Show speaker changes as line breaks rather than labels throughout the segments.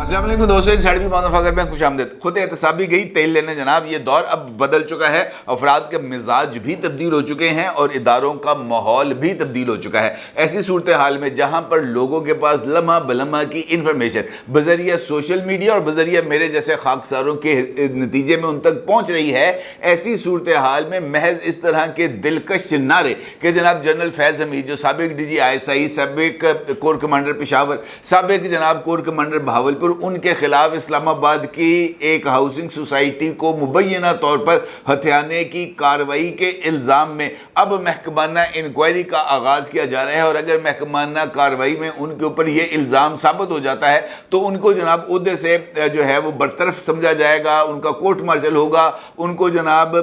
अस्सलाम वालेकुम दोस्तों, साड़ी भी में खुश आमदेद। खुद एहतसाबी गई तेल लेने जनाब। ये दौर अब बदल चुका है, अफराद के मिजाज भी तब्दील हो चुके हैं और इदारों का माहौल भी तब्दील हो चुका है। ऐसी सूरत हाल में जहाँ पर लोगों के पास लम्हा बलम्हा की इंफॉर्मेशन बजरिया सोशल मीडिया और बजरिया मेरे जैसे खाकसारों के नतीजे में उन तक पहुँच रही है, ऐसी सूरत हाल में महज इस तरह के दिलकश नारे कि जनाब जनरल फैज़ हमीद जो साबिक DGI साबिक कोर कमांडर पेशावर, साबिक जनाब कोर कमांडर बहावलपुर, उनके खिलाफ इस्लामाबाद की एक हाउसिंग सोसाइटी को मुबैना तौर पर हथियाने की कार्रवाई के इल्ज़ाम में अब महकमाना इंक्वायरी का आगाज़ किया जा रहा है। और अगर महकमाना कार्रवाई में उनके ऊपर ये इल्ज़ाम साबित हो जाता है तो उनको जनाब ओहदे से जो है वो बरतरफ समझा जाएगा, उनका कोर्ट मार्शल होगा, उनको जनाब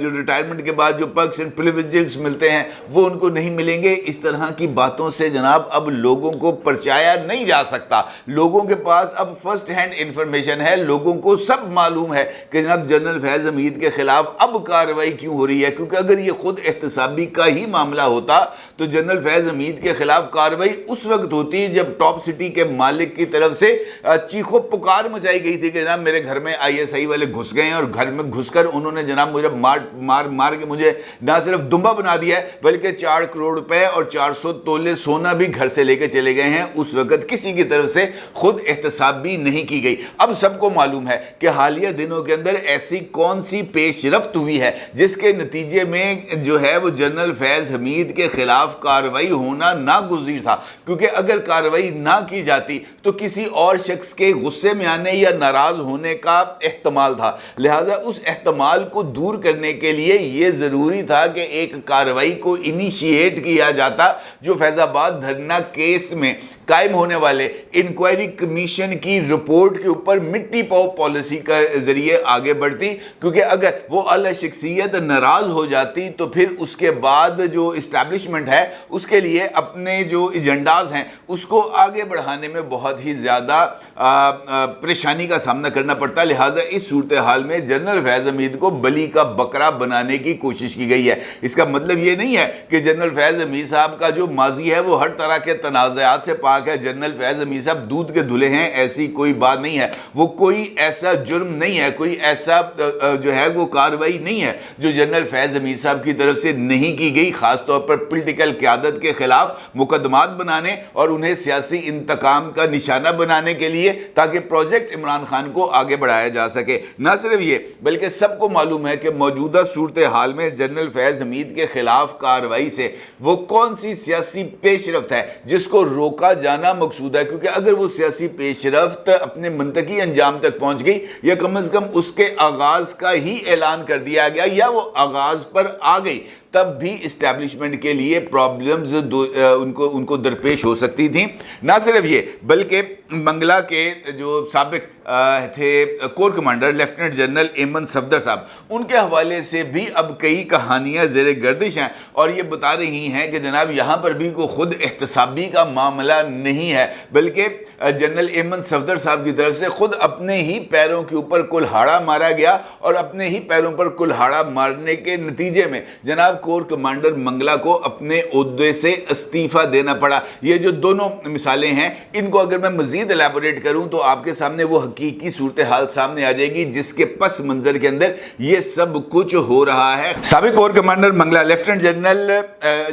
जो रिटायरमेंट के बाद जो पर्क्स एंड प्रिविलेजेस मिलते हैं वो उनको नहीं मिलेंगे। इस तरह की बातों से जनाब अब लोगों को परचाया नहीं जा सकता। लोगों के पास अब फर्स्ट हैंड इंफॉर्मेशन है, लोगों को सब मालूम है कि जनाब जनरल फैज़ हमीद के खिलाफ अब कार्रवाई क्यों हो रही है। क्योंकि अगर ये खुद एहतसाबी का ही मामला होता तो जनरल फैज़ हमीद के खिलाफ कार्रवाई उस वक्त होती जब टॉप सिटी के मालिक की तरफ से चीखो पुकार मचाई गई थी कि जनाब मेरे घर में ISI वाले घुस गए हैं और घर में घुसकर उन्होंने जनाब मुझे मार के मुझे ना सिर्फ दुम्बा बना दिया है बल्कि 4 करोड़ रुपए और 400 तोले सोना भी घर से लेकर चले गए हैं। उस वक्त किसी की तरफ से खुद एहतसाब भी नहीं की गई। अब सबको मालूम है कि हालिया दिनों के अंदर ऐसी कौन सी पेशरफ्त हुई है जिसके नतीजे में जो है वो जनरल फैज़ हमीद के खिलाफ कार्रवाई होना नागुज़ीर था। क्योंकि अगर कार्रवाई ना की जाती तो किसी और शख्स के गुस्से में आने या नाराज होने का एहतमाल था। लिहाजा उस एहतमाल को दूर करने के लिए यह जरूरी था कि एक कार्रवाई को इनिशिएट किया जाता जो फैजाबाद धरना केस में कायम होने वाले इंक्वायरी कमीशन की रिपोर्ट के ऊपर मिट्टी पाओ पॉलिसी का जरिए आगे बढ़ती। क्योंकि अगर वो आला शख्सियत नाराज हो जाती तो फिर उसके बाद जो इस्टेब्लिशमेंट है उसके लिए अपने जो एजेंडाज हैं उसको आगे बढ़ाने में बहुत ही ज़्यादा परेशानी का सामना करना पड़ता। लिहाजा इस सूरत हाल में जनरल फैज़ हमीद को बली का बकरा बनाने की कोशिश की गई है। इसका मतलब ये नहीं है कि जनरल फैज़ हमीद साहब का जो माजी है वो हर तरह के तनाज़ात से पाक है। जनरल फैज़ हमीद साहब दूध के धुले हैं, ऐसी कोई बात नहीं है। वो कोई ऐसा जुर्म नहीं है, कोई ऐसा जो है वो कार्रवाई नहीं है जो जनरल फैज़ हमीद साहब की तरफ से नहीं की गई। खासतौर पर पॉलिटिकल क़यादत के खिलाफ मुकदमात बनाने और उन्हें सियासी इंतकाम का निशाना बनाने के लिए ताकि प्रोजेक्ट इमरान खान को आगे बढ़ाया जा सके। ना सिर्फ ये बल्कि सबको मालूम है कि मौजूदा सूरत हाल में जनरल फैज़ हमीद के खिलाफ कार्रवाई से वो कौन सी सियासी पेशरफ्त है जिसको रोका जाना मकसूद है। क्योंकि अगर वो सियासी पेशरफ्त अपने मंतकी अंजाम तक पहुंच गई या कम अज कम उसके आगाज का ही ऐलान कर दिया गया या वो आगाज पर आ गई तब भी इस्टेब्लिशमेंट के लिए प्रॉब्लम्स उनको दरपेश हो सकती थी। ना सिर्फ ये बल्कि मंगला के जो साबिक थे कोर कमांडर लेफ्टिनेंट जनरल एमन सफदर साहब, उनके हवाले से भी अब कई कहानियां ज़ेरे गर्दिश हैं और ये बता रही हैं कि जनाब यहाँ पर भी कोई खुद एहतसाबी का मामला नहीं है बल्कि जनरल एमन सफदर साहब की तरफ से खुद अपने ही पैरों के ऊपर कुल्हाड़ा मारा गया और अपने ही पैरों पर कुल्हाड़ा मारने के नतीजे में जनाब कोर कमांडर मंगला को अपने ओहदे से इस्तीफा देना पड़ा। ये जो दोनों मिसालें हैं इनको अगर मैं मजीद एलैबोरेट करूं तो आपके सामने वो हकीकी सूरत हाल सामने आ जाएगी जिसके पस मंजर के अंदर ये सब कुछ हो रहा है। साबिक corps commander Mangla lieutenant general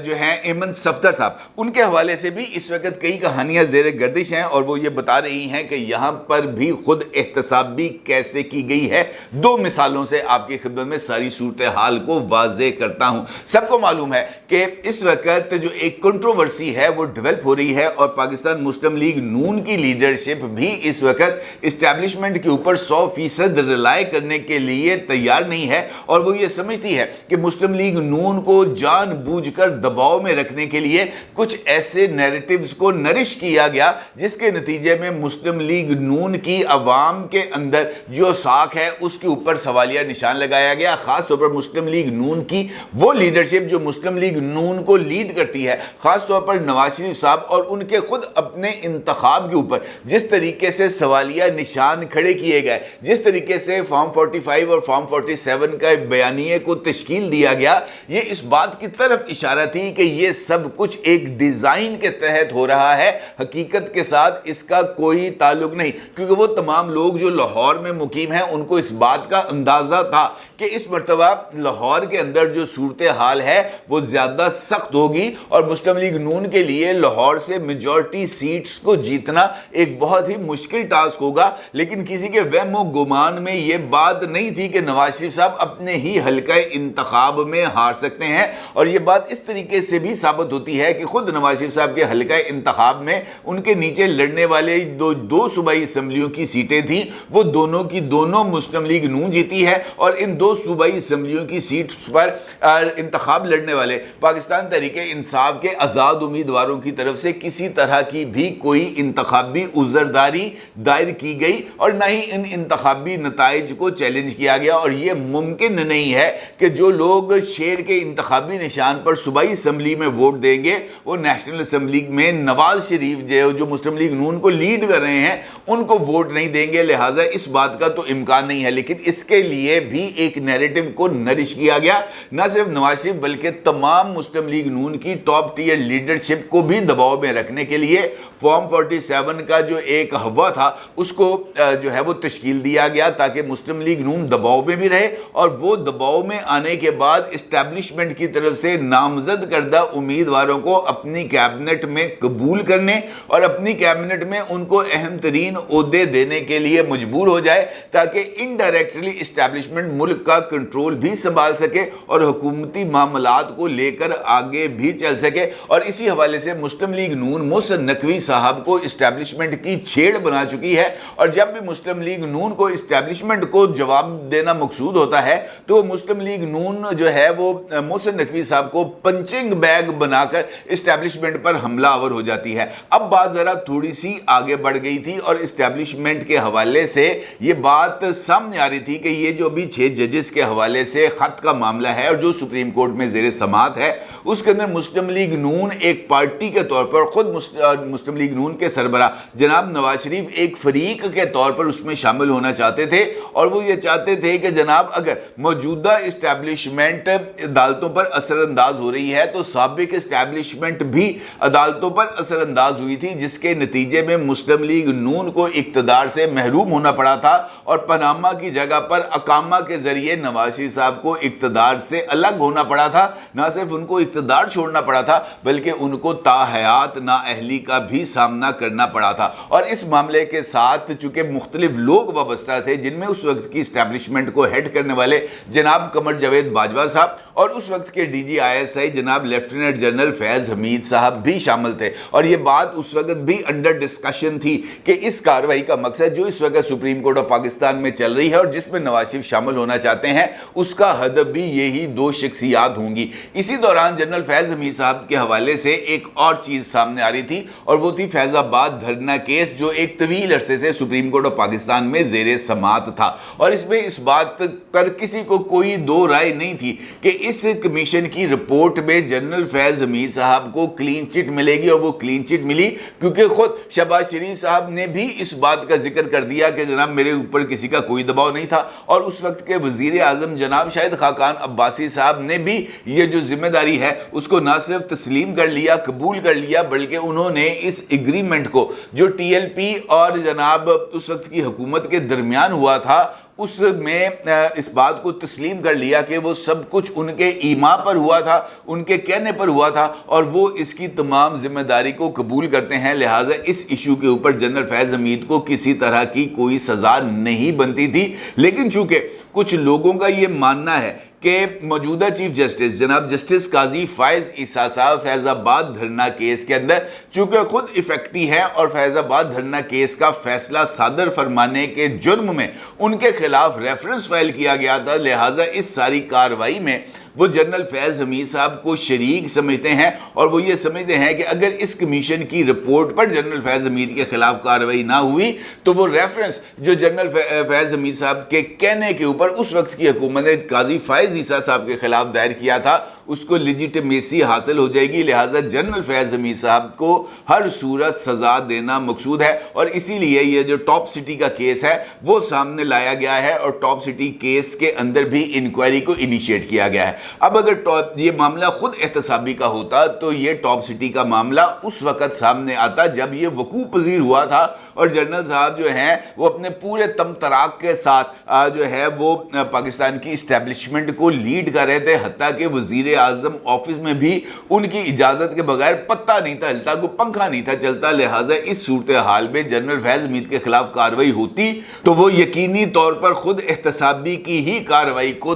जो है एमन सफदर साहब, उनके हवाले से भी इस वक्त कई कहानियां ज़ेरे गर्दिश हैं और वो ये बता रही हैं कि यहाँ पर भी खुद एहतसाबी कैसे की गई है। 2 मिसालों से आपकी खिदमत में सारी सूरत हाल को वाज़े करता हूँ। सबको मालूम है कि इस वक्त जो एक कंट्रोवर्सी है वो डेवलप हो रही है और पाकिस्तान मुस्लिम लीग नून की लीडरशिप भी इस वक्त इस्टेब्लिशमेंट के ऊपर 100% रिलाय करने के लिए तैयार नहीं है और वो ये समझती है कि मुस्लिम लीग नून को जानबूझकर दबाव में रखने के लिए कुछ ऐसे नैरेटिव्स को नरिश किया गया जिसके नतीजे में मुस्लिम लीग नून की अवाम के अंदर जो साख है उसके ऊपर सवालिया निशान लगाया गया। खास तौर पर मुस्लिम लीग नून की वो लीडरशिप जो मुस्लिम लीग नून को लीड करती है, खास तौर पर नवाज शरीफ साहब और उनके खुद अपने इंतखाब के ऊपर जिस तरीके से सवालिया निशान निशान खड़े किए गए। जिस तरीके से फॉर्म 45 और फॉर्म 47 का बयानिए को तश्कील दिया गया, ये इस बात की तरफ इशारा थी कि ये सब कुछ एक डिज़ाइन के तहत हो रहा है, हकीकत के साथ इसका कोई ताल्लुक नहीं। क्योंकि वो तमाम लोग जो लाहौर में मुकीम हैं उनको इस बात का अंदाज़ा था कि इस मरतबा लाहौर के अंदर जो सूरत हाल है वो ज़्यादा सख्त होगी और मुस्लिम लीग नून के लिए लाहौर से मेजॉरिटी सीट्स को जीतना एक बहुत ही मुश्किल टास्क होगा। लेकिन किसी के वहम गुमान में ये बात नहीं थी कि नवाज शरीफ साहब अपने ही हल्का इंतखाब में हार सकते हैं। और ये बात इस तरीके से भी साबित होती है कि खुद नवाज शरीफ साहब के हल्का इंतखाब में उनके नीचे लड़ने वाले दो सूबाई असम्बलियों की सीटें थी, वो दोनों की दोनों मुस्लिम लीग नून जीती है। और इन दो सूबाई असम्बलियों की सीट पर इंतखाब लड़ने वाले पाकिस्तान तहरीक इंसाफ के आज़ाद उम्मीदवारों की तरफ से किसी तरह की भी कोई इंतखाबी उज़रदारी दायर की गई और ना ही इन इंतखाबी नताइज को चैलेंज किया गया। और यह मुमकिन नहीं है कि जो लोग शेर के इंतखाबी निशान पर सूबाई असम्बली में वोट देंगे वो नेशनल असम्बली में नवाज शरीफ जो मुस्लिम लीग नून को लीड कर रहे हैं उनको वोट नहीं देंगे। लिहाजा इस बात का तो इम्कान नहीं है। लेकिन इसके लिए भी एक नैरेटिव को नरिश किया गया, न सिर्फ नवाज शरीफ बल्कि तमाम मुस्लिम लीग नून की टॉप टीयर लीडरशिप को भी दबाव में रखने के लिए फॉर्म 47 का जो एक हवा था उसको जो है वो तश्कील दिया गया ताकि मुस्लिम लीग नून दबाव में भी रहे। और वो दबाव में आने के बाद इस्टेब्लिशमेंट की तरफ से नामजद करदा उम्मीदवारों को अपनी कैबिनेट में कबूल करने और अपनी कैबिनेट में उनको अहम तरीन ओहदे देने के लिए मजबूर हो जाए ताकि इनडायरेक्टली इस्टेब्लिशमेंट मुल्क का कंट्रोल भी संभाल सके और हुकूमती मामलात को लेकर आगे भी चल सके। और इसी हवाले से मुस्लिम लीग नून मोहसिन नकवी साहब को इस्टेब्लिशमेंट की छेड़ बना चुकी है। और जब भी मुस्लिम लीग नून को इस्टेब्लिशमेंट को जवाब देना मकसूद होता है तो मुस्लिम लीग नून जो है वो मोहसिन नकवी साहब को पंचिंग बैग बनाकर इस्टेब्लिशमेंट पर हमलावर हो जाती है। अब बात जरा थोड़ी सी आगे बढ़ गई थी और इस्टेब्लिशमेंट के हवाले से ये बात सामने आ रही थी कि ये जो अभी 6 जजेस के हवाले से खत का मामला है और जो सुप्रीम कोर्ट में ज़ेरे समात है उसके अंदर मुस्लिम लीग नून एक पार्टी के तौर पर खुद मुस्लिम लीग नून के सरबरा जनाब नवाज शरीफ एक फरीक के तौर पर उसमें शामिल होना चाहते थे। और वो ये चाहते थे कि जनाब अगर मौजूदा इस्टेब्लिशमेंट अदालतों पर असरअंदाज हो रही है तो साबिक इस्टेब्लिशमेंट भी अदालतों पर असरअंदाज हुई थी, जिसके नतीजे में मुस्लिम लीग नून को इक़्तिदार से महरूम होना पड़ा था और पनामा की जगह पर अकामा के जरिए नवाज शरीफ साहब को इक़्तिदार से अलग होना पड़ा था। ना सिर्फ उनको इक़्तिदार छोड़ना पड़ा था बल्कि उनको ताहयात नाअहली का भी सामना करना पड़ा था। और इस मामले के साथ चूंकि मुख्तलिफ लोग वाबस्ता थे जिनमें उस वक्त की इस्टेब्लिशमेंट को हेड करने वाले जनाब कमर जावेद बाजवा साहब और उस वक्त के DGISI जनाब लेफ्टिनेंट जनरल फैज़ हमीद साहब भी शामिल थे। और ये बात उस वक्त भी अंडर डिस्कशन थी कि इस कार्रवाई का मकसद जो इस वक्त सुप्रीम कोर्ट ऑफ पाकिस्तान में चल रही है और जिसमें नवाज शरीफ शामिल होना चाहते हैं उसका हदफ भी यही 2 शख्सियात होंगी। इसी दौरान जनरल फैज़ हमीद साहब के हवाले से एक और चीज़ सामने आ रही थी और वो थी फैज़ाबाद धरना केस जो एक तवील अरसे से सुप्रीम कोर्ट ऑफ पाकिस्तान में ज़ेरे समात था। और इसमें इस बात पर किसी को कोई दो राय नहीं थी कि इस कमीशन की रिपोर्ट में जनरल फैज़ हमीद साहब को क्लीन चिट मिलेगी। और वो क्लीन चिट मिली क्योंकि खुद शहबाज शरीफ साहब ने भी इस बात का जिक्र कर दिया कि जनाब मेरे ऊपर किसी का कोई दबाव नहीं था। और उस वक्त के वज़ीर आज़म जनाब शाहिद खाकान अब्बासी साहब ने भी ये जो जिम्मेदारी है उसको ना सिर्फ तस्लीम कर लिया, कबूल कर लिया, बल्कि उन्होंने इस एग्रीमेंट को जो TLP और जनाब उस वक्त की हुकूमत के दरमियान हुआ था उसमें इस बात को तस्लीम कर लिया कि वो सब कुछ उनके ईमा पर हुआ था, उनके कहने पर हुआ था और वो इसकी तमाम जिम्मेदारी को कबूल करते हैं। लिहाजा इस इशू के ऊपर जनरल फैज़ हमीद को किसी तरह की कोई सज़ा नहीं बनती थी। लेकिन चूंकि कुछ लोगों का ये मानना है कि मौजूदा चीफ जस्टिस जनाब जस्टिस काजी फ़ाइज़ ईसा साहब फैज़ाबाद धरना केस के अंदर चूँकि खुद इफेक्टी है और फैज़ाबाद धरना केस का फैसला सादर फरमाने के जुर्म में उनके खिलाफ रेफरेंस फाइल किया गया था। लिहाजा इस सारी कार्रवाई में वो जनरल फैज़ हमीद साहब को शरीक समझते हैं और वो ये समझते हैं कि अगर इस कमीशन की रिपोर्ट पर जनरल फैज़ हमीद के खिलाफ कार्रवाई ना हुई तो वो रेफरेंस जो जनरल फैज़ हमीद साहब के कहने के ऊपर उस वक्त की हुकूमत ने काजी फ़ाइज़ ईसा साहब के खिलाफ दायर किया था اس کو لیجیٹمیسی حاصل ہو جائے گی، لہٰذا جنرل فیاض حمید صاحب کو ہر صورت سزا دینا مقصود ہے، اور اسی لیے یہ جو ٹاپ سٹی کا کیس ہے وہ سامنے لایا گیا ہے، اور ٹاپ سٹی کیس کے اندر بھی انکوائری کو انیشیٹ کیا گیا ہے۔ اب اگر یہ معاملہ خود احتسابی کا ہوتا تو یہ ٹاپ سٹی کا معاملہ اس وقت سامنے آتا جب یہ وقوع پذیر ہوا تھا، اور جنرل صاحب جو ہیں وہ اپنے پورے تم تراک کے ساتھ جو ہے وہ پاکستان کی اسٹیبلشمنٹ کو لیڈ کر رہے تھے، حتیٰ کہ وزیر اعظم آفس میں بھی ان کی اجازت کے بغیر پتہ نہیں تھا ہلتا، کوئی پنکھا نہیں تھا چلتا، لہٰذا اس صورتحال میں جنرل فیاض حمید کے خلاف کارروائی ہوتی تو وہ یقینی طور پر خود احتسابی کی ہی کارروائی کو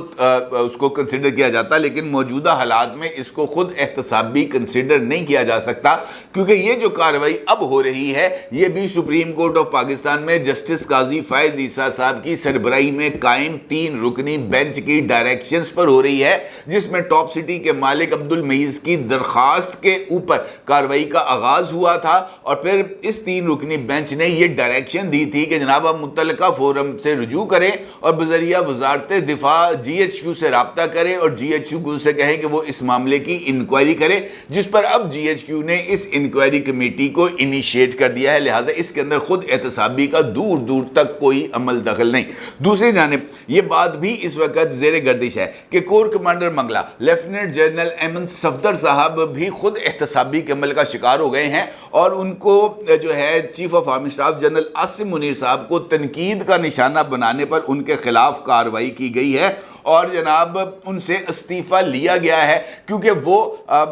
اس کو کنسیڈر کیا جاتا، لیکن موجودہ حالات میں اس کو خود احتسابی کنسیڈر نہیں کیا جا سکتا، کیونکہ یہ جو کارروائی اب ہو رہی ہے یہ بھی سپریم کورٹ آف پاکستان میں جسٹس قاضی فائز عیسیٰ صاحب کی سربراہی میں قائم 3 رکنی بینچ کی ڈائریکشنز پر ہو رہی ہے، جس میں ٹاپ سٹی کے مالک عبد المعیز کی درخواست کے اوپر کارروائی کا آغاز ہوا تھا، اور پھر اس 3 رکنی بینچ نے یہ ڈائریکشن دی تھی کہ جناب آپ متعلقہ فورم سے رجوع کریں اور بذریعہ وزارت دفاع GHQ سے رابطہ کریں، اور GHQ سے کہیں کہ وہ اس معاملے کی انکوائری کرے، جس پر اب GHQ نے اس انکوائری کمیٹی کو انیشیٹ کر دیا ہے، لہٰذا اس کے اندر خود احتسابی کا دور دور تک کوئی عمل دخل نہیں۔ دوسری جانب یہ بات بھی اس وقت زیر گردش ہے کہ corps commander Mangla lieutenant general Aiman Safdar sahib بھی خود احتسابی کے عمل کا شکار ہو گئے ہیں، اور ان کو جو ہے chief of army staff general Asim Munir صاحب کو تنقید کا نشانہ بنانے پر ان کے خلاف کارروائی کی گئی ہے، اور جناب ان سے استعفیٰ لیا گیا ہے، کیونکہ وہ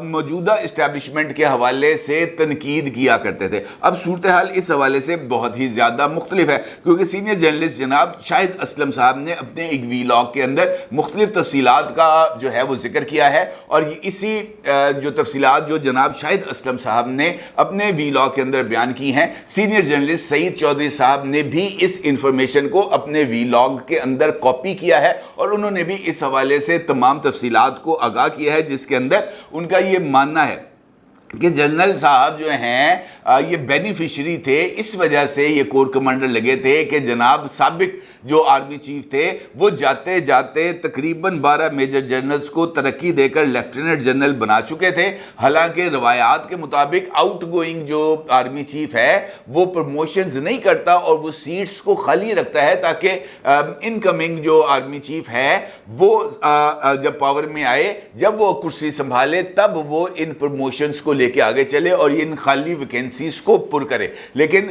موجودہ اسٹیبلشمنٹ کے حوالے سے تنقید کیا کرتے تھے۔ اب صورتحال اس حوالے سے بہت ہی زیادہ مختلف ہے، کیونکہ سینئر جرنلسٹ جناب شاہد اسلم صاحب نے اپنے ایک ویلاگ کے اندر مختلف تفصیلات کا جو ہے وہ ذکر کیا ہے، اور اسی جو تفصیلات جو جناب شاہد اسلم صاحب نے اپنے ویلاگ کے اندر بیان کی ہیں، سینئر جرنلسٹ سعید چودھری صاحب نے بھی اس انفارمیشن کو اپنے ویلاگ کے اندر کاپی کیا ہے، اور انہوں نے بھی اس حوالے سے تمام تفصیلات کو آگاہ کیا ہے، جس کے اندر ان کا یہ ماننا ہے کہ جنرل صاحب جو ہیں یہ بینیفیشری تھے، اس وجہ سے یہ کور کمانڈر لگے تھے کہ جناب سابق جو آرمی چیف تھے وہ جاتے جاتے تقریباً 12 میجر جنرلز کو ترقی دے کر لیفٹیننٹ جنرل بنا چکے تھے، حالانکہ روایات کے مطابق آؤٹ گوئنگ جو آرمی چیف ہے وہ پروموشنز نہیں کرتا اور وہ سیٹس کو خالی رکھتا ہے تاکہ انکمنگ جو آرمی چیف ہے وہ جب پاور میں آئے، جب وہ کرسی سنبھالے، تب وہ ان پروموشنز کو لے کے آگے چلے اور ان خالی ویکینسیز کو پر کرے۔ لیکن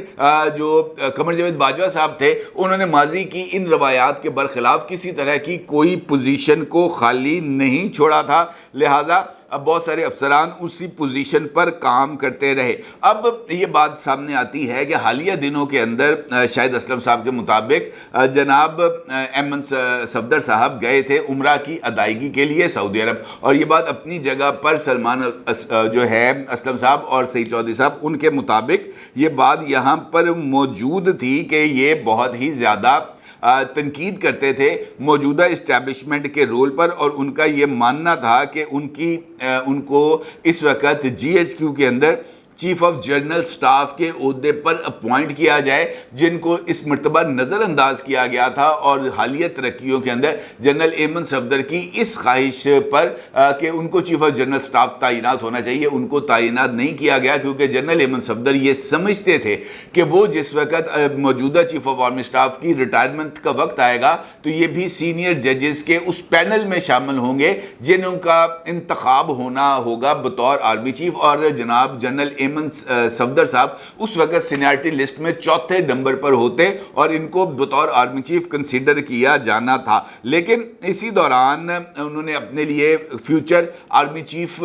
جو قمر جاوید باجوہ صاحب تھے انہوں نے ماضی کی ان روایات کے برخلاف کسی طرح کی کوئی پوزیشن کو خالی نہیں چھوڑا تھا، لہٰذا اب بہت سارے افسران اسی پوزیشن پر کام کرتے رہے۔ اب یہ بات سامنے آتی ہے کہ حالیہ دنوں کے اندر شاہد اسلم صاحب کے مطابق جناب ایمن صفدر صاحب گئے تھے عمرہ کی ادائیگی کے لیے سعودی عرب، اور یہ بات اپنی جگہ پر سلمان جو ہے اسلم صاحب اور سعید چودھری صاحب ان کے مطابق یہ بات یہاں پر موجود تھی کہ یہ بہت ہی زیادہ تنقید کرتے تھے موجودہ اسٹیبلشمنٹ کے رول پر، اور ان کا یہ ماننا تھا کہ ان کو اس وقت GHQ کے اندر چیف آف جنرل سٹاف کے عہدے پر اپوائنٹ کیا جائے، جن کو اس مرتبہ نظر انداز کیا گیا تھا، اور حالیہ ترقیوں کے اندر جنرل ایمن صفدر کی اس خواہش پر کہ ان کو چیف آف جنرل سٹاف تعینات ہونا چاہیے، ان کو تعینات نہیں کیا گیا، کیونکہ جنرل ایمن صفدر یہ سمجھتے تھے کہ وہ جس وقت موجودہ چیف آف آرمی سٹاف کی ریٹائرمنٹ کا وقت آئے گا تو یہ بھی سینئر ججز کے اس پینل میں شامل ہوں گے جنہوں کا انتخاب ہونا ہوگا بطور آرمی چیف، اور جناب جنرل ایمن صفدر صاحب اس وقت سینیارٹی لسٹ میں 4تھے نمبر پر ہوتے اور ان کو بطور آرمی چیف کنسیڈر کیا جانا تھا۔ لیکن اسی دوران انہوں نے اپنے لیے فیوچر آرمی چیف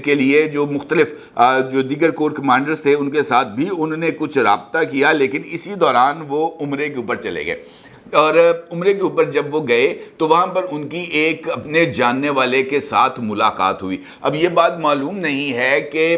کے لیے جو مختلف جو دیگر کور کمانڈرز تھے ان کے ساتھ بھی انہوں نے کچھ رابطہ کیا، لیکن اسی دوران وہ عمرے کے اوپر چلے گئے، اور عمرے کے اوپر جب وہ گئے تو وہاں پر ان کی ایک اپنے جاننے والے کے ساتھ ملاقات ہوئی۔ اب یہ بات معلوم نہیں ہے کہ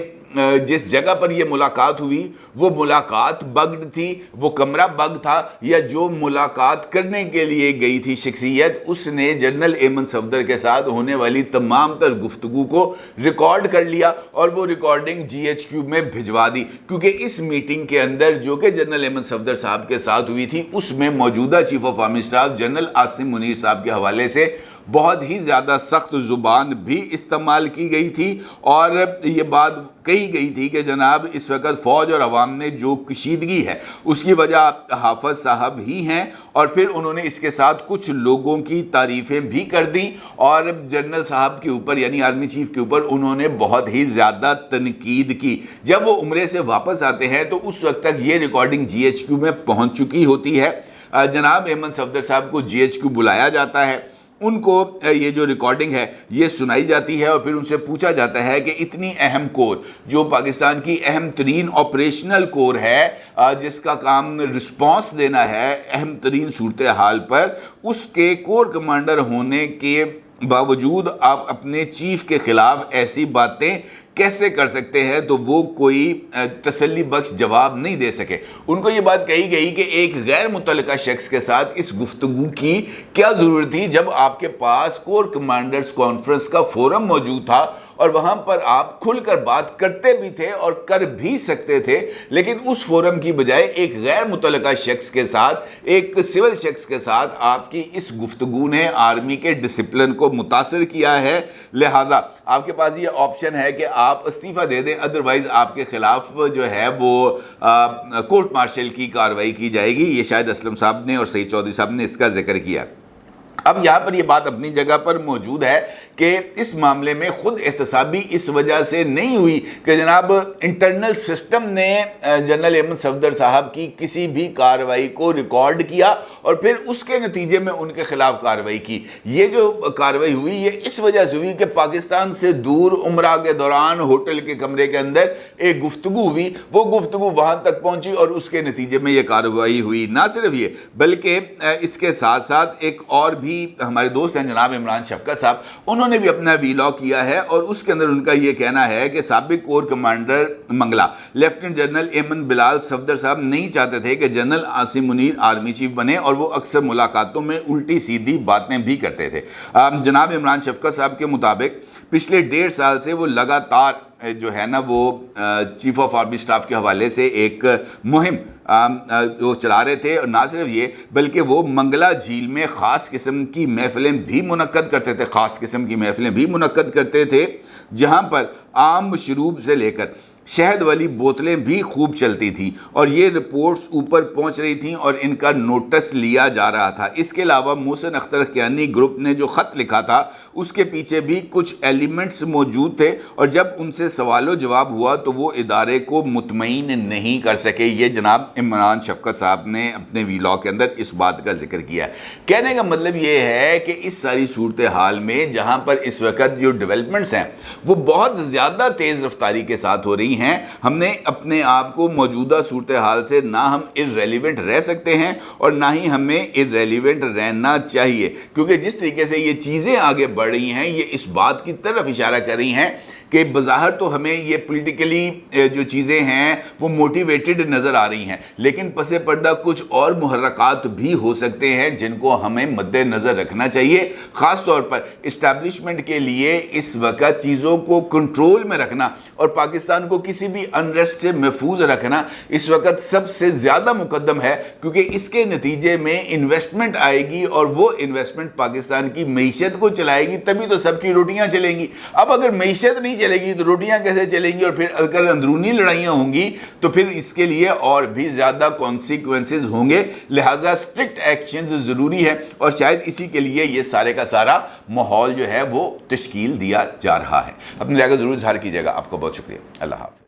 جس جگہ پر یہ ملاقات ہوئی وہ ملاقات بگڈ تھی، وہ کمرہ بگ تھا، یا جو ملاقات کرنے کے لیے گئی تھی شخصیت اس نے جنرل ایمن صفدر کے ساتھ ہونے والی تمام تر گفتگو کو ریکارڈ کر لیا اور وہ ریکارڈنگ GHQ میں بھجوا دی، کیونکہ اس میٹنگ کے اندر جو کہ جنرل ایمن صفدر صاحب کے ساتھ ہوئی تھی اس میں موجودہ chief of army staff general Asim Munir صاحب کے حوالے سے بہت ہی زیادہ سخت زبان بھی استعمال کی گئی تھی، اور یہ بات کہی گئی تھی کہ جناب اس وقت فوج اور عوام میں جو کشیدگی ہے اس کی وجہ حافظ صاحب ہی ہیں، اور پھر انہوں نے اس کے ساتھ کچھ لوگوں کی تعریفیں بھی کر دیں، اور جنرل صاحب کے اوپر یعنی آرمی چیف کے اوپر انہوں نے بہت ہی زیادہ تنقید کی۔ جب وہ عمرے سے واپس آتے ہیں تو اس وقت تک یہ ریکارڈنگ جی ایچ کیو میں پہنچ چکی ہوتی ہے۔ جناب ایمن صفدر صاحب کو جی ایچ کیو بلایا جاتا ہے، ان کو یہ جو ریکارڈنگ ہے یہ سنائی جاتی ہے، اور پھر ان سے پوچھا جاتا ہے کہ اتنی اہم کور جو پاکستان کی اہم ترین آپریشنل کور ہے، جس کا کام رسپانس دینا ہے اہم ترین صورتحال پر، اس کے کور کمانڈر ہونے کے باوجود آپ اپنے چیف کے خلاف ایسی باتیں کیسے کر سکتے ہیں؟ تو وہ کوئی تسلی بخش جواب نہیں دے سکے۔ ان کو یہ بات کہی گئی کہ ایک غیر متعلقہ شخص کے ساتھ اس گفتگو کی کیا ضرورت تھی جب آپ کے پاس کور کمانڈرز کانفرنس کا فورم موجود تھا، اور وہاں پر آپ کھل کر بات کرتے بھی تھے اور کر بھی سکتے تھے، لیکن اس فورم کی بجائے ایک غیر متعلقہ شخص کے ساتھ، ایک سول شخص کے ساتھ آپ کی اس گفتگو نے آرمی کے ڈسپلن کو متاثر کیا ہے۔ لہٰذا آپ کے پاس یہ آپشن ہے کہ آپ استعفیٰ دے دیں، ادروائز آپ کے خلاف جو ہے وہ کورٹ مارشل کی کارروائی کی جائے گی۔ یہ شاہد اسلم صاحب نے اور سعید چودھری صاحب نے اس کا ذکر کیا۔ اب یہاں پر یہ بات اپنی جگہ پر موجود ہے کہ اس معاملے میں خود احتسابی اس وجہ سے نہیں ہوئی کہ جناب انٹرنل سسٹم نے جنرل ایمن صفدر صاحب کی کسی بھی کارروائی کو ریکارڈ کیا اور پھر اس کے نتیجے میں ان کے خلاف کارروائی کی۔ یہ جو کارروائی ہوئی یہ اس وجہ سے ہوئی کہ پاکستان سے دور عمرہ کے دوران ہوٹل کے کمرے کے اندر ایک گفتگو ہوئی، وہ گفتگو وہاں تک پہنچی اور اس کے نتیجے میں یہ کارروائی ہوئی۔ نہ صرف یہ بلکہ اس کے ساتھ ساتھ ایک اور بھی ہمارے دوست ہیں جناب عمران شفقت صاحب، انہوں نے بھی اپنا ویلاگ کیا ہے، اور اس کے اندر ان کا یہ کہنا ہے کہ سابق core commander Mangla lieutenant general Aimen Bilal Safdar صاحب نہیں چاہتے تھے کہ general Asim Munir army chief بنے، اور وہ اکثر ملاقاتوں میں الٹی سیدھی باتیں بھی کرتے تھے۔ جناب عمران شفقت صاحب کے مطابق پچھلے 1.5 سال سے وہ لگاتار جو ہے نا وہ چیف آف آرمی سٹاف کے حوالے سے ایک مہم وہ چلا رہے تھے، اور نہ صرف یہ بلکہ وہ منگلا جھیل میں خاص قسم کی محفلیں بھی منعقد کرتے تھے، جہاں پر عام مشروب سے لے کر شہد والی بوتلیں بھی خوب چلتی تھیں، اور یہ رپورٹس اوپر پہنچ رہی تھیں اور ان کا نوٹس لیا جا رہا تھا۔ اس کے علاوہ محسن اختر کیانی گروپ نے جو خط لکھا تھا اس کے پیچھے بھی کچھ ایلیمنٹس موجود تھے، اور جب ان سے سوال و جواب ہوا تو وہ ادارے کو مطمئن نہیں کر سکے۔ یہ جناب عمران شفقت صاحب نے اپنے ویلاگ کے اندر اس بات کا ذکر کیا ہے۔ کہنے کا مطلب یہ ہے کہ اس ساری صورتحال میں جہاں پر اس وقت جو ڈیولپمنٹس ہیں وہ بہت زیادہ تیز رفتاری کے ساتھ ہو رہی ہیں، ہم نے اپنے آپ کو موجودہ صورتحال سے نہ ہم irrelevant رہ سکتے ہیں اور نہ ہی ہمیں irrelevant رہنا چاہیے، کیونکہ جس طریقے سے یہ چیزیں آگے بڑھ رہی ہیں یہ اس بات کی طرف اشارہ کر رہی ہیں کہ بظاہر تو ہمیں یہ پولیٹیکلی جو چیزیں ہیں وہ موٹیویٹڈ نظر آ رہی ہیں، لیکن پس پردہ کچھ اور محرکات بھی ہو سکتے ہیں جن کو ہمیں مد نظر رکھنا چاہیے۔ خاص طور پر اسٹیبلشمنٹ کے لیے اس وقت چیزوں کو کنٹرول میں رکھنا اور پاکستان کو کسی بھی انریسٹ سے محفوظ رکھنا اس وقت سب سے زیادہ مقدم ہے، کیونکہ اس کے نتیجے میں انویسٹمنٹ آئے گی اور وہ انویسٹمنٹ پاکستان کی معیشت کو چلائے گی، تبھی تو سب کی روٹیاں چلیں گی۔ اب اگر معیشت نہیں چلے گی تو روٹیاں کیسے چلیں گی؟ اور پھر اگر اندرونی لڑائیاں ہوں گی تو پھر اس کے لیے اور بھی زیادہ کانسیکوینسز ہوں گے، لہٰذا سٹرکٹ ایکشنز ضروری ہے، اور شاید اسی کے لیے یہ سارے کا سارا ماحول جو ہے وہ تشکیل دیا جا رہا ہے۔ اپنی رائے کا ضرور اظہار کیجیے گا۔ آپ کو بہت شکریہ۔ اللہ حافظ۔